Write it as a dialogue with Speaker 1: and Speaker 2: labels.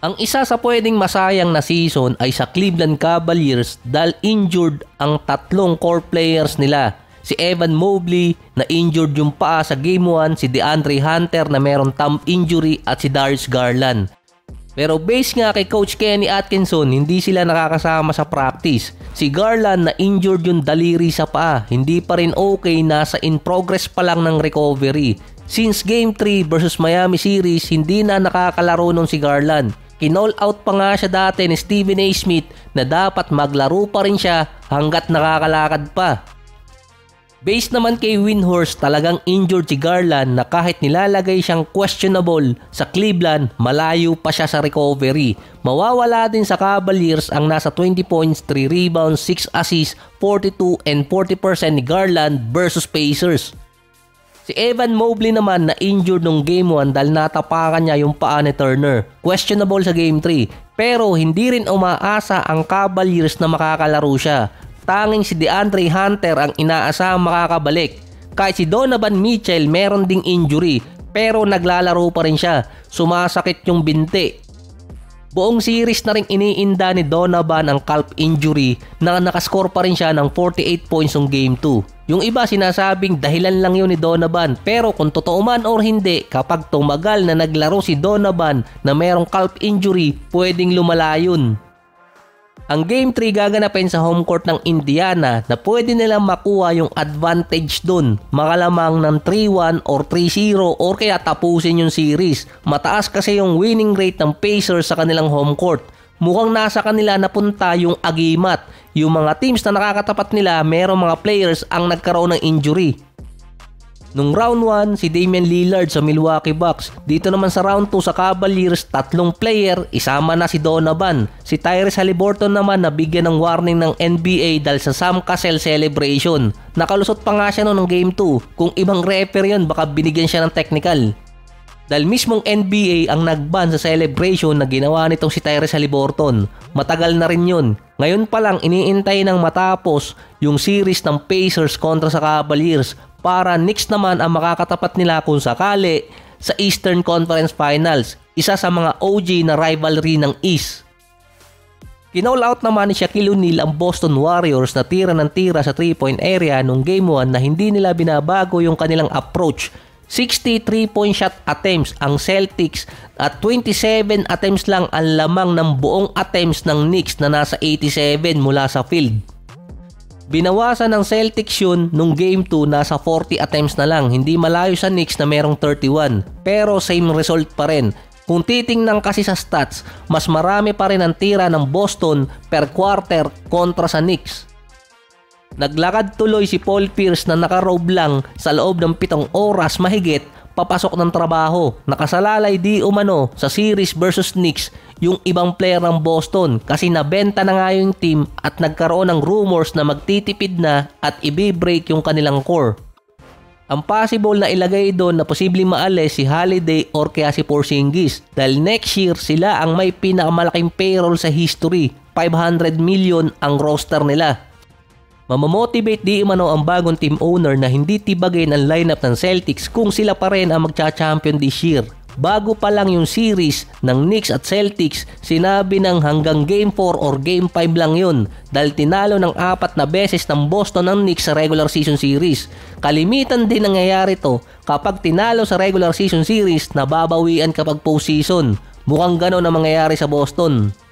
Speaker 1: Ang isa sa pwedeng masayang na season ay sa Cleveland Cavaliers dahil injured ang tatlong core players nila. Si Evan Mobley na injured yung paa sa Game 1, si DeAndre Hunter na meron thumb injury at si Darius Garland. Pero base nga kay Coach Kenny Atkinson, hindi sila nakakasama sa practice. Si Garland na injured yung daliri sa paa, hindi pa rin okay, nasa in progress pa lang ng recovery. Since Game 3 versus Miami series, hindi na nakakalaro nung si Garland. Kinall out pa nga siya dati ni Stephen A. Smith na dapat maglaro pa rin siya hanggat nakakalakad pa. Based naman kay Windhorst, talagang injured si Garland na kahit nilalagay siyang questionable sa Cleveland, malayo pa siya sa recovery. Mawawala din sa Cavaliers ang nasa 20 points, 3 rebounds, 6 assists, 42 and 40% ni Garland versus Pacers. Si Evan Mobley naman na injured nung Game 1 dahil natapakan niya yung paa ni Turner. Questionable sa Game 3, pero hindi rin umaasa ang Cavaliers na makakalaro siya. Tanging si DeAndre Hunter ang inaasahang makakabalik. Kahit si Donovan Mitchell meron ding injury, pero naglalaro pa rin siya. Sumasakit yung binti. Buong series na rin iniinda ni Donovan ang calf injury na nakascore pa rin siya ng 48 points ng Game 2. Yung iba sinasabing dahilan lang yun ni Donovan, pero kung totoo man or hindi, kapag tumagal na naglaro si Donovan na merong calf injury, pwedeng lumala yun. Ang Game 3 gaganapin sa home court ng Indiana na pwede nilang makuha yung advantage dun. Makalamang ng 3-1 or 3-0 or kaya tapusin yung series. Mataas kasi yung winning rate ng Pacers sa kanilang home court. Mukhang nasa kanila napunta yung agimat. Yung mga teams na nakakatapat nila, merong mga players ang nagkaroon ng injury. Nung round 1, si Damian Lillard sa Milwaukee Bucks. Dito naman sa round 2 sa Cavaliers, 3 player, isama na si Donovan. Si Tyrese Haliburton naman nabigyan ng warning ng NBA dahil sa Sam Cassell celebration. Nakalusot pa nga siya noong Game 2. Kung ibang referee yun, baka binigyan siya ng technical. Dahil mismong NBA ang nagban sa celebration na ginawa nitong si Tyrese Haliburton. Matagal na rin yun. Ngayon pa lang iniintay ng matapos yung series ng Pacers kontra sa Cavaliers para Knicks naman ang makakatapat nila kung sakali sa Eastern Conference Finals, isa sa mga OG na rivalry ng East. Kinall out naman ni Shaquille O'Neal ang Boston Warriors na tira ng tira sa 3-point area nung Game 1 na hindi nila binabago yung kanilang approach. 63-point shot attempts ang Celtics at 27 attempts lang ang lamang ng buong attempts ng Knicks na nasa 87 mula sa field. Binawasan ng Celtics yun nung Game 2, nasa 40 attempts na lang. Hindi malayo sa Knicks na merong 31. Pero same result pa rin. Kung titingnan kasi sa stats, mas marami pa rin ang tira ng Boston per quarter kontra sa Knicks. Naglakad tuloy si Paul Pierce na nakarobe lang sa loob ng 7 oras mahigit papasok ng trabaho. Nakasalalay di umano sa series versus Knicks yung ibang player ng Boston kasi nabenta na nga yung team at nagkaroon ng rumors na magtitipid na at i-break yung kanilang core. Ang possible na ilagay doon na posibleng maalis si Holiday or kaya si Porzingis dahil next year sila ang may pinakamalaking payroll sa history, 500 million ang roster nila. Mamamotivate di umano ang bagong team owner na hindi tibagin ang lineup ng Celtics kung sila pa rin ang magcha-champion this year. Bago pa lang yung series ng Knicks at Celtics, sinabi ng hanggang Game 4 or Game 5 lang yun dahil tinalo ng 4 na beses ng Boston ng Knicks sa regular season series. Kalimitan din nangyayari to kapag tinalo sa regular season series, nababawian kapag postseason. Mukhang ganon ang mangyayari sa Boston.